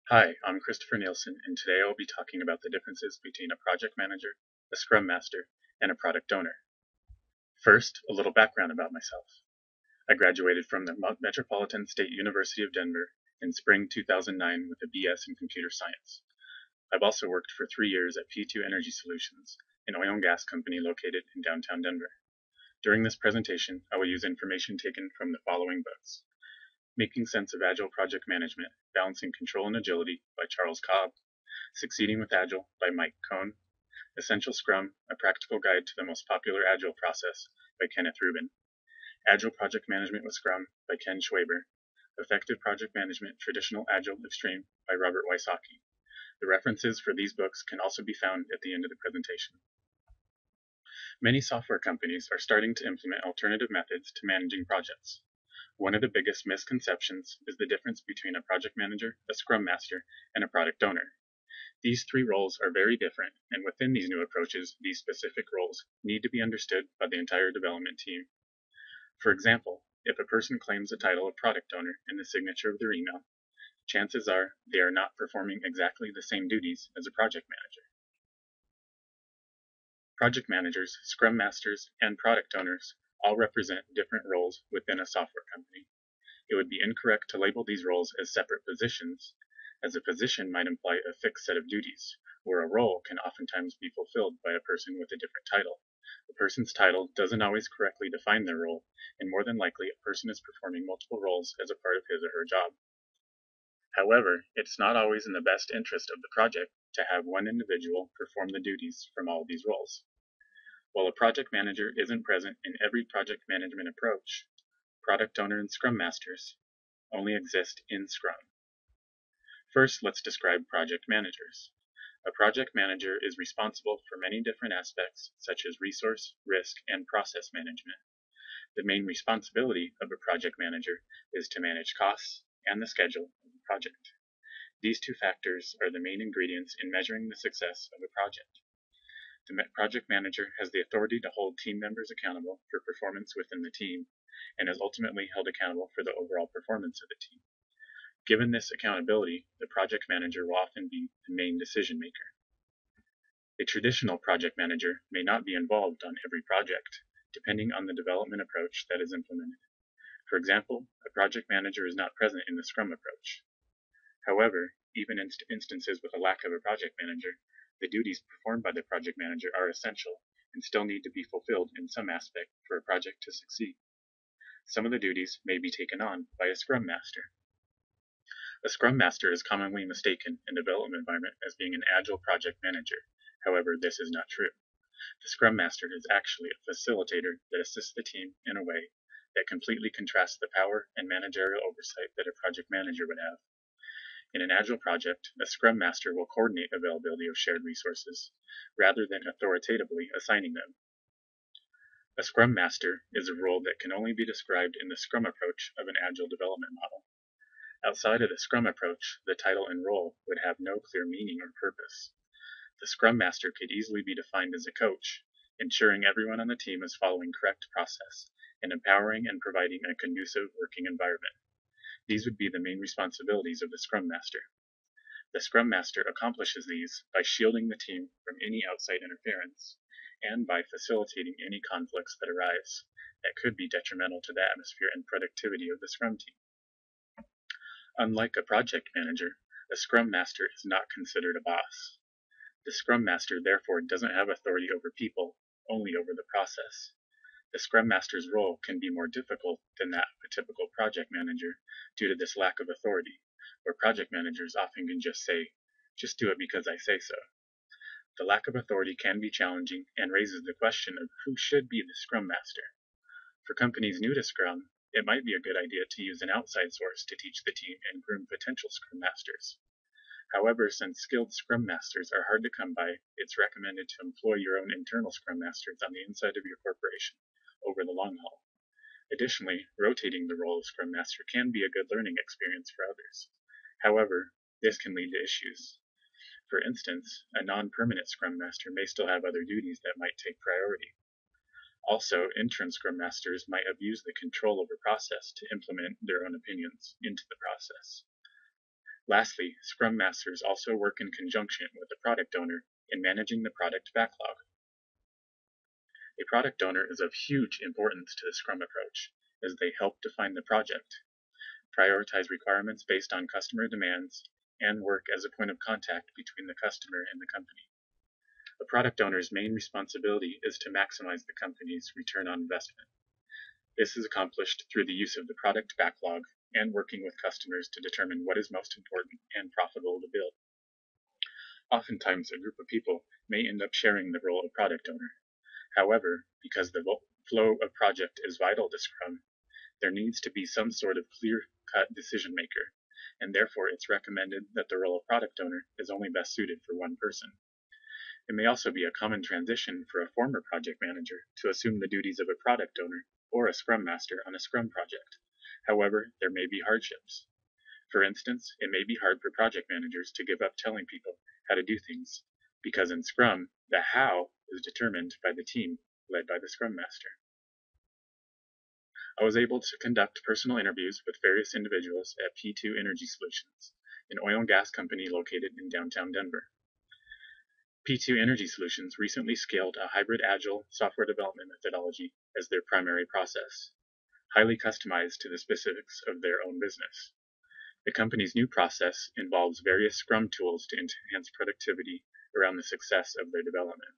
Hi, I'm Christopher Nielsen, and today I'll be talking about the differences between a project manager, a scrum master, and a product owner. First, a little background about myself. I graduated from the Metropolitan State University of Denver in spring 2009 with a BS in computer science. I've also worked for 3 years at P2 Energy Solutions, an oil and gas company located in downtown Denver. During this presentation, I will use information taken from the following books: Making Sense of Agile Project Management, Balancing Control and Agility by Charles Cobb, Succeeding with Agile by Mike Cohn, Essential Scrum, A Practical Guide to the Most Popular Agile Process by Kenneth Rubin, Agile Project Management with Scrum by Ken Schwaber, Effective Project Management, Traditional Agile Extreme by Robert Wysocki. The references for these books can also be found at the end of the presentation. Many software companies are starting to implement alternative methods to managing projects. One of the biggest misconceptions is the difference between a project manager, a scrum master, and a product owner. These three roles are very different, and within these new approaches, these specific roles need to be understood by the entire development team. For example, if a person claims the title of product owner in the signature of their email, chances are they are not performing exactly the same duties as a project manager. Project managers, scrum masters, and product owners all represent different roles within a software company. It would be incorrect to label these roles as separate positions, as a position might imply a fixed set of duties, where a role can oftentimes be fulfilled by a person with a different title. A person's title doesn't always correctly define their role, and more than likely a person is performing multiple roles as a part of his or her job. However, it's not always in the best interest of the project to have one individual perform the duties from all of these roles. While a project manager isn't present in every project management approach, product owner and scrum masters only exist in Scrum. First, let's describe project managers. A project manager is responsible for many different aspects, such as resource, risk, and process management. The main responsibility of a project manager is to manage costs and the schedule of the project. These two factors are the main ingredients in measuring the success of a project. The project manager has the authority to hold team members accountable for performance within the team, and is ultimately held accountable for the overall performance of the team. Given this accountability, the project manager will often be the main decision maker. A traditional project manager may not be involved on every project, depending on the development approach that is implemented. For example, a project manager is not present in the Scrum approach. However, even in instances with a lack of a project manager, the duties performed by the project manager are essential and still need to be fulfilled in some aspect for a project to succeed. Some of the duties may be taken on by a Scrum Master. A Scrum Master is commonly mistaken in the development environment as being an agile project manager. However, this is not true. The Scrum Master is actually a facilitator that assists the team in a way that completely contrasts the power and managerial oversight that a project manager would have. In an agile project, a Scrum Master will coordinate availability of shared resources, rather than authoritatively assigning them. A Scrum Master is a role that can only be described in the Scrum approach of an agile development model. Outside of the Scrum approach, the title and role would have no clear meaning or purpose. The Scrum Master could easily be defined as a coach, ensuring everyone on the team is following correct process, and empowering and providing a conducive working environment. These would be the main responsibilities of the Scrum Master. The Scrum Master accomplishes these by shielding the team from any outside interference, and by facilitating any conflicts that arise that could be detrimental to the atmosphere and productivity of the Scrum team. Unlike a project manager, a Scrum Master is not considered a boss. The Scrum Master therefore doesn't have authority over people, only over the process. The Scrum Master's role can be more difficult than that of a typical project manager due to this lack of authority, where project managers often can just say, "Just do it because I say so." The lack of authority can be challenging and raises the question of who should be the Scrum Master. For companies new to Scrum, it might be a good idea to use an outside source to teach the team and groom potential Scrum Masters. However, since skilled Scrum Masters are hard to come by, it's recommended to employ your own internal Scrum Masters on the inside of your corporation over the long haul. Additionally, rotating the role of Scrum Master can be a good learning experience for others. However, this can lead to issues. For instance, a non-permanent Scrum Master may still have other duties that might take priority. Also, interim Scrum Masters might abuse the control over process to implement their own opinions into the process. Lastly, Scrum Masters also work in conjunction with the product owner in managing the product backlog. A product owner is of huge importance to the Scrum approach, as they help define the project, prioritize requirements based on customer demands, and work as a point of contact between the customer and the company. A product owner's main responsibility is to maximize the company's return on investment. This is accomplished through the use of the product backlog and working with customers to determine what is most important and profitable to build. Oftentimes, a group of people may end up sharing the role of product owner. However, because the flow of project is vital to Scrum, there needs to be some sort of clear-cut decision maker, and therefore it's recommended that the role of product owner is only best suited for one person. It may also be a common transition for a former project manager to assume the duties of a product owner or a Scrum Master on a Scrum project. However, there may be hardships. For instance, it may be hard for project managers to give up telling people how to do things, because in Scrum, the how is determined by the team led by the Scrum Master. I was able to conduct personal interviews with various individuals at P2 Energy Solutions, an oil and gas company located in downtown Denver. P2 Energy Solutions recently scaled a hybrid agile software development methodology as their primary process, highly customized to the specifics of their own business. The company's new process involves various Scrum tools to enhance productivity around the success of their development.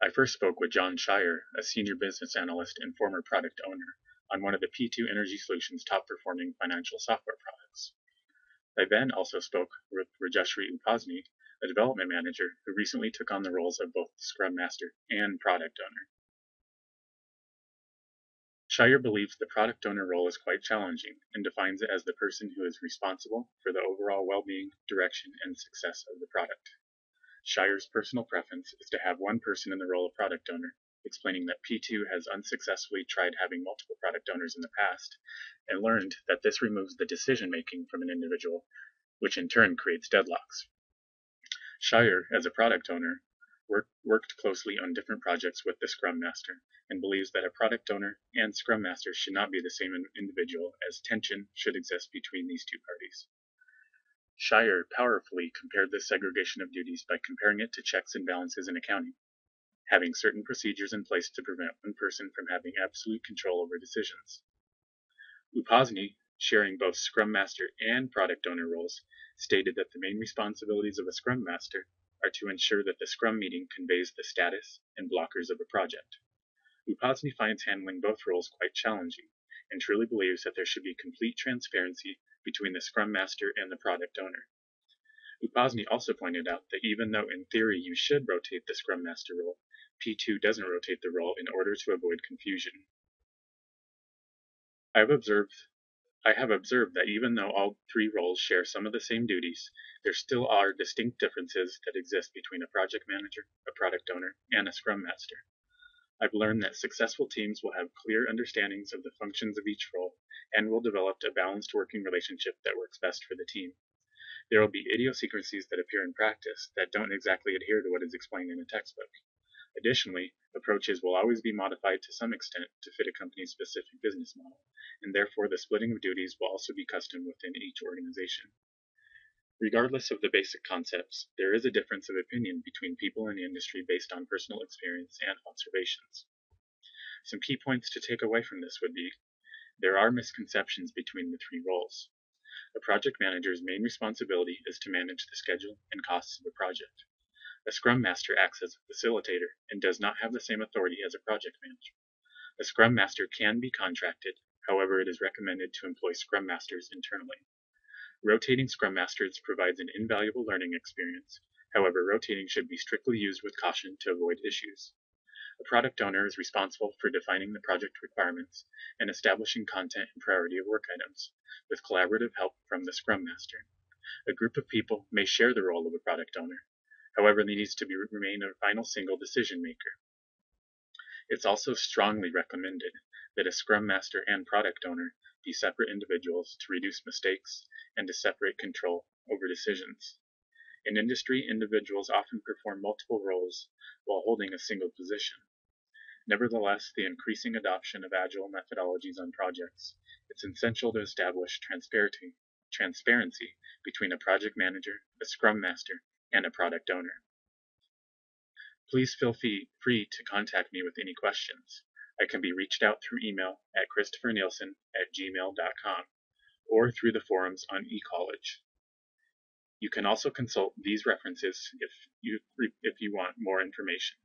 I first spoke with John Shire, a senior business analyst and former product owner, on one of the P2 Energy Solutions' top-performing financial software products. I then also spoke with Rajeshri Upasni, a development manager who recently took on the roles of both Scrum Master and product owner. Shire believes the product owner role is quite challenging and defines it as the person who is responsible for the overall well-being, direction, and success of the product. Shire's personal preference is to have one person in the role of product owner, explaining that P2 has unsuccessfully tried having multiple product owners in the past and learned that this removes the decision-making from an individual, which in turn creates deadlocks. Shire, as a product owner, worked closely on different projects with the Scrum Master and believes that a product owner and Scrum Master should not be the same individual, as tension should exist between these two parties. Shire powerfully compared this segregation of duties by comparing it to checks and balances in accounting, having certain procedures in place to prevent one person from having absolute control over decisions. Upasni, sharing both Scrum Master and product owner roles, stated that the main responsibilities of a Scrum Master are to ensure that the Scrum meeting conveys the status and blockers of a project. Upasni finds handling both roles quite challenging and truly believes that there should be complete transparency between the Scrum Master and the product owner. Upasni also pointed out that even though in theory you should rotate the Scrum Master role, P2 doesn't rotate the role in order to avoid confusion. I have observed that even though all three roles share some of the same duties, there still are distinct differences that exist between a project manager, a product owner, and a Scrum Master. I've learned that successful teams will have clear understandings of the functions of each role and will develop a balanced working relationship that works best for the team. There will be idiosyncrasies that appear in practice that don't exactly adhere to what is explained in a textbook. Additionally, approaches will always be modified to some extent to fit a company's specific business model, and therefore the splitting of duties will also be custom within each organization. Regardless of the basic concepts, there is a difference of opinion between people in the industry based on personal experience and observations. Some key points to take away from this would be, there are misconceptions between the three roles. A project manager's main responsibility is to manage the schedule and costs of a project. A Scrum Master acts as a facilitator and does not have the same authority as a project manager. A Scrum Master can be contracted, however it is recommended to employ Scrum Masters internally. Rotating Scrum Masters provides an invaluable learning experience, however rotating should be strictly used with caution to avoid issues. A product owner is responsible for defining the project requirements and establishing content and priority of work items, with collaborative help from the Scrum Master. A group of people may share the role of a product owner, however there needs to remain a final single decision maker. It's also strongly recommended that a Scrum Master and product owner be separate individuals to reduce mistakes and to separate control over decisions. In industry, individuals often perform multiple roles while holding a single position. Nevertheless, the increasing adoption of agile methodologies on projects, it's essential to establish transparency transparency between a project manager, a Scrum Master, and a product owner. Please feel free to contact me with any questions. I can be reached out through email at christophernielsen@gmail.com or through the forums on eCollege. You can also consult these references if you want more information.